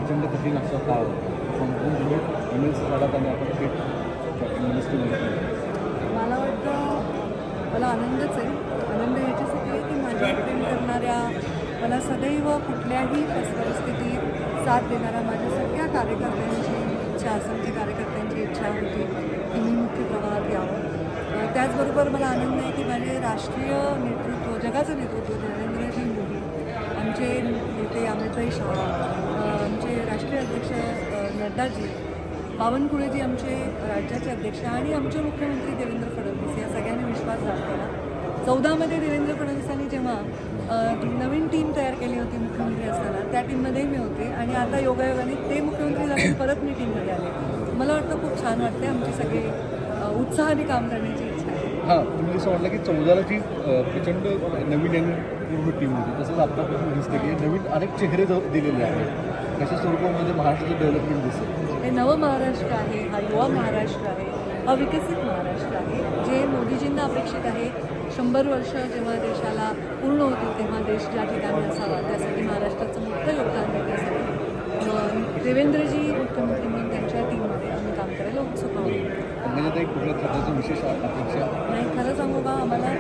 प्रचंड कठीण असा काळ संपूर्ण एमएलसी लढत आणि आपण थेट मिनिस्ट्रीमध्ये. मला वाटतं मला आनंदच आहे. आनंद याच्यासाठी आहे की माझ्या प्रेम करणाऱ्या, मला सदैव कुठल्याही परिस्थितीत साथ देणाऱ्या माझ्या सगळ्या कार्यकर्त्यांची इच्छा, असंख्य कार्यकर्त्यांची इच्छा होती की मी मुख्य प्रवाहात यावं. त्याचबरोबर मला आनंद आहे की माझे राष्ट्रीय नेतृत्व, जगाचं नेतृत्व नरेंद्रजी मोदी, आमचे नेते अमितभाई शहा, आमचे राष्ट्रीय अध्यक्ष नड्डाजी, बावनकुळेजी आमचे राज्याचे अध्यक्ष आणि आमचे मुख्यमंत्री देवेंद्र फडणवीस या सगळ्यांनी विश्वास दाखवला. 14मध्ये देवेंद्र फडणवीसांनी जेव्हा नवीन टीम तयार केली होती मुख्यमंत्री असताना, त्या टीममध्येही मी होते आणि आता योगायोगाने ते मुख्यमंत्री झाले परत मी टीममध्ये आले. मला वाटतं खूप छान वाटते. आमची सगळी उत्साहाने काम करण्याची इच्छा आहे. हां, तुम्ही जसं म्हटलं की 14ला जी प्रचंड नवीन आणि पूर्ण टीम होती, तसंच आत्तापासून दिसते की नवीन अनेक चेहरे दिलेले आहेत. कशा स्वरूपामध्ये महाराष्ट्राचं डेव्हलपमेंट दिसेल? हे नवं महाराष्ट्र आहे, हा युवा महाराष्ट्र आहे, हा विकसित महाराष्ट्र आहे, जे मोदीजींना अपेक्षित आहे. 100 वर्ष जेव्हा देशाला पूर्ण होतील तेव्हा देश ज्या ठिकाणी असावा त्यासाठी महाराष्ट्राचं मोठं योगदान देण्यासाठी देवेंद्रजी मुख्यमंत्री म्हणून त्यांच्या टीममध्ये आम्ही काम करायला उत्सुक आहोत. म्हणजे कुठल्या खात्याचं विशेष अपेक्षा नाही, खरं सांगू का, आम्हाला